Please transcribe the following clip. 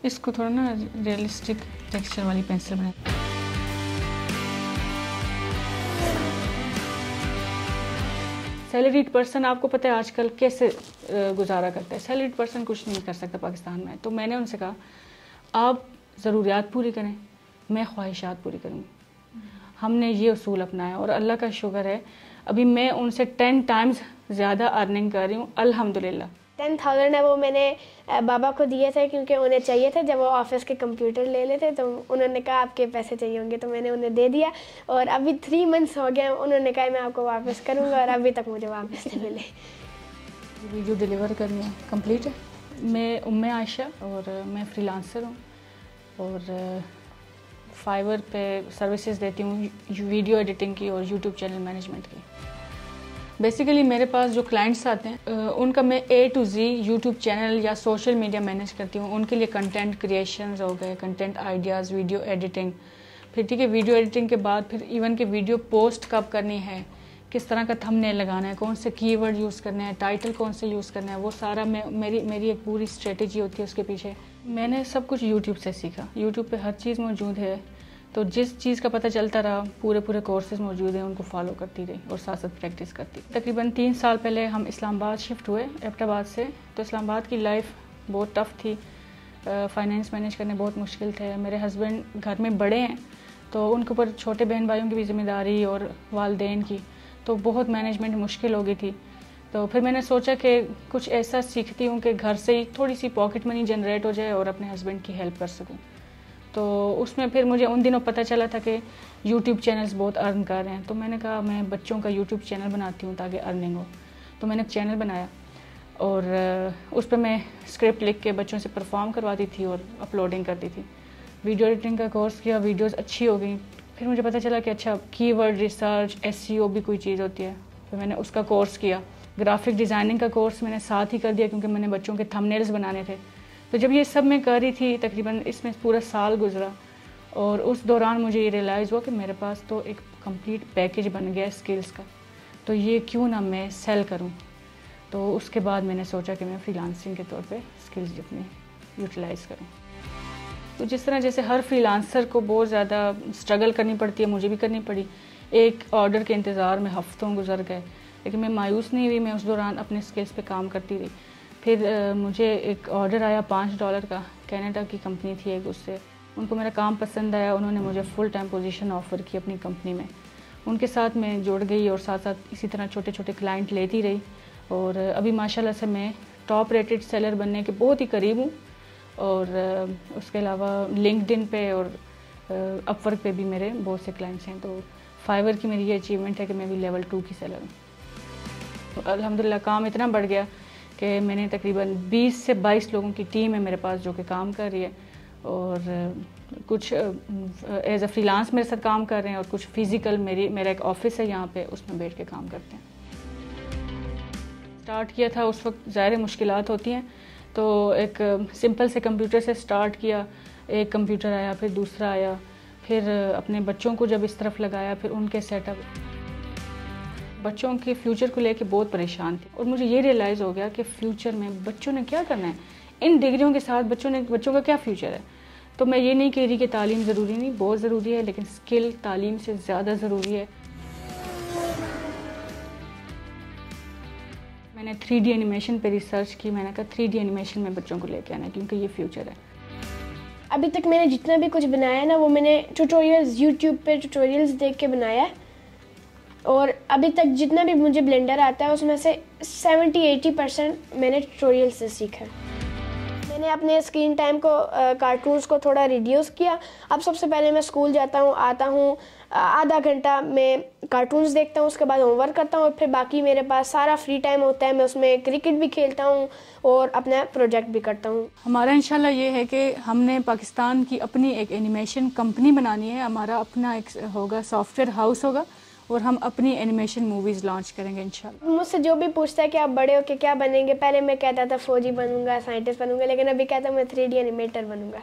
اس کو تھوڑا نا ریئلسٹک ٹیکسچر والی پینسل بنائیں. سیلریڈ پرسن آپ کو پتہ ہے آج کل کیسے گزارا کرتا ہے. سیلریڈ پرسن کچھ نہیں کر سکتا پاکستان میں. تو میں نے ان سے کہا آپ ضروریات پوری کریں, میں خواہشات پوری کروں گی. ہم نے یہ اصول اپنایا اور اللہ کا شکر ہے ابھی میں ان سے 10 ٹائمز زیادہ ارننگ کر رہی ہوں الحمدللہ. 10,000 ہے وہ میں نے بابا کو دیے تھے کیونکہ انہیں چاہیے تھے. جب وہ آفس کے کمپیوٹر لے لیتے تو انہوں نے کہا آپ کے پیسے چاہیے ہوں گے, تو میں نے انہیں دے دیا. اور ابھی 3 منتھس ہو گئے, انہوں نے کہا میں آپ کو واپس کروں گا اور ابھی تک مجھے واپس نہیں ملے. ویڈیو ڈیلیور کرنی ہے کمپلیٹ ہے. میں عائشہ اور میں فری لانسر ہوں اور فائور پہ سروسز دیتی ہوں ویڈیو ایڈیٹنگ کی اور یوٹیوب چینل مینجمنٹ کی. بیسیکلی میرے پاس جو کلائنٹس آتے ہیں ان کا میں A to Z YouTube channel یا سوشل میڈیا مینیج کرتی ہوں. ان کے لیے کنٹینٹ کریشنز ہو گئے, کنٹینٹ آئیڈیاز, ویڈیو ایڈیٹنگ, پھر ٹھیک ہے ویڈیو ایڈیٹنگ کے بعد پھر ایون کہ ویڈیو پوسٹ کب کرنی ہے, کس طرح کا تھمبنیل لگانا ہے, کون سے کی ورڈ یوز کرنے ہیں, ٹائٹل کون سے یوز کرنا ہے, وہ سارا میری ایک پوری اسٹریٹجی ہوتی ہے اس کے پیچھے. میں نے سب کچھ یوٹیوب سے سیکھا. یوٹیوب پہ ہر چیز موجود ہے, تو جس چیز کا پتہ چلتا رہا پورے کورسز موجود ہیں ان کو فالو کرتی رہی اور ساتھ ساتھ پریکٹس کرتی. تقریباً 3 سال پہلے ہم اسلام آباد شفٹ ہوئے ایبٹ آباد سے. تو اسلام آباد کی لائف بہت ٹف تھی, فائنینس مینیج کرنے بہت مشکل تھے. میرے ہسبینڈ گھر میں بڑے ہیں تو ان کے اوپر چھوٹے بہن بھائیوں کی بھی ذمہ داری اور والدین کی, تو بہت مینجمنٹ مشکل ہو گئی تھی. تو پھر میں نے سوچا کہ کچھ ایسا سیکھتی ہوں کہ گھر سے ہی تھوڑی سی پاکٹ منی جنریٹ ہو جائے اور اپنے ہسبینڈ کی ہیلپ کر سکوں. تو اس میں پھر مجھے ان دنوں پتہ چلا تھا کہ یوٹیوب چینلز بہت ارن کر رہے ہیں. تو میں نے کہا میں بچوں کا یوٹیوب چینل بناتی ہوں تاکہ ارننگ ہو. تو میں نے چینل بنایا اور اس پہ میں اسکرپٹ لکھ کے بچوں سے پرفارم کرواتی تھی اور اپلوڈنگ کرتی تھی. ویڈیو ایڈیٹنگ کا کورس کیا, ویڈیوز اچھی ہو گئیں. پھر مجھے پتہ چلا کہ اچھا کی ورڈ ریسرچ SEO بھی کوئی چیز ہوتی ہے. پھر میں نے اس کا کورس کیا. گرافک ڈیزائننگ کا کورس میں نے ساتھ ہی کر دیا کیونکہ میں نے بچوں کے تھمبنیلز بنانے تھے. تو جب یہ سب میں کر رہی تھی تقریباً اس میں پورا سال گزرا اور اس دوران مجھے یہ ریئلائز ہوا کہ میرے پاس تو ایک کمپلیٹ پیکیج بن گیا اسکلز کا, تو یہ کیوں نہ میں سیل کروں. تو اس کے بعد میں نے سوچا کہ میں فری لانسنگ کے طور پہ اسکلز اپنے یوٹیلائز کروں. تو جس طرح جیسے ہر فری لانسر کو بہت زیادہ اسٹرگل کرنی پڑتی ہے, مجھے بھی کرنی پڑی. ایک آرڈر کے انتظار میں ہفتوں گزر گئے لیکن میں مایوس نہیں ہوئی. میں اس دوران اپنے اسکلز پہ کام کرتی رہی. پھر مجھے ایک آرڈر آیا $5 کا, کینیڈا کی کمپنی تھی ایک, اس سے ان کو میرا کام پسند آیا. انہوں نے مجھے فل ٹائم پوزیشن آفر کی اپنی کمپنی میں. ان کے ساتھ میں جڑ گئی اور ساتھ ساتھ اسی طرح چھوٹے کلائنٹ لیتی رہی. اور ابھی ماشاءاللہ سے میں ٹاپ ریٹڈ سیلر بننے کے بہت ہی قریب ہوں. اور اس کے علاوہ لنکڈ ان پہ اور اپ ورک پہ بھی میرے بہت سے کلائنٹس ہیں. تو فائور کی میری یہ اچیومنٹ ہے کہ میں بھی لیول 2 کی سیلر ہوں. الحمدللہ کام اتنا بڑھ گیا کہ میں نے تقریباً 20 سے 22 لوگوں کی ٹیم ہے میرے پاس جو کہ کام کر رہی ہے. اور کچھ ایز اے فری لانس میرے ساتھ کام کر رہے ہیں اور کچھ فزیکل میرا ایک آفس ہے یہاں پہ, اس میں بیٹھ کے کام کرتے ہیں. اسٹارٹ کیا تھا اس وقت ظاہر مشکلات ہوتی ہیں, تو ایک سمپل سے کمپیوٹر سے اسٹارٹ کیا. ایک کمپیوٹر آیا, پھر دوسرا آیا, پھر اپنے بچوں کو جب اس طرف لگایا, پھر ان کے سیٹ اپ. بچوں کے فیوچر کو لے کے بہت پریشان تھی اور مجھے یہ ریئلائز ہو گیا کہ فیوچر میں بچوں نے کیا کرنا ہے. ان ڈگریوں کے ساتھ بچوں کا کیا فیوچر ہے. تو میں یہ نہیں کہہ رہی کہ تعلیم ضروری نہیں, بہت ضروری ہے, لیکن اسکل تعلیم سے زیادہ ضروری ہے. میں نے 3D اینیمیشن پہ ریسرچ کی. میں نے کہا 3D اینیمیشن میں بچوں کو لے کے آنا ہے کیونکہ یہ فیوچر ہے. ابھی تک میں نے جتنا بھی کچھ بنایا ہے نا وہ میں نے ٹیوٹوریلز یوٹیوب پہ ٹیوٹوریلز دیکھ کے بنایا ہے. اور ابھی تک جتنا بھی مجھے بلینڈر آتا ہے اس میں سے 70-80% میں نے ٹیوٹوریل سے سیکھا. میں نے اپنے اسکرین ٹائم کو کارٹونز کو تھوڑا ریڈیوس کیا. اب سب سے پہلے میں اسکول جاتا ہوں, آتا ہوں, آدھا گھنٹہ میں کارٹونز دیکھتا ہوں, اس کے بعد ہوم ورک کرتا ہوں, اور پھر باقی میرے پاس سارا فری ٹائم ہوتا ہے. میں اس میں کرکٹ بھی کھیلتا ہوں اور اپنا پروجیکٹ بھی کرتا ہوں. ہمارا انشاءاللہ یہ ہے کہ ہم نے پاکستان کی اپنی ایک اینیمیشن کمپنی بنانی ہے. ہمارا اپنا ایک ہوگا سافٹ ویئر ہاؤس ہوگا اور ہم اپنی اینیمیشن موویز لانچ کریں گے انشاءاللہ. مجھ سے جو بھی پوچھتا ہے کہ آپ بڑے ہو کے کیا بنیں گے, پہلے میں کہتا تھا فوجی بنوں گا, سائنٹسٹ بنوں گا, لیکن ابھی کہتا ہوں میں 3D اینیمیٹر بنوں گا.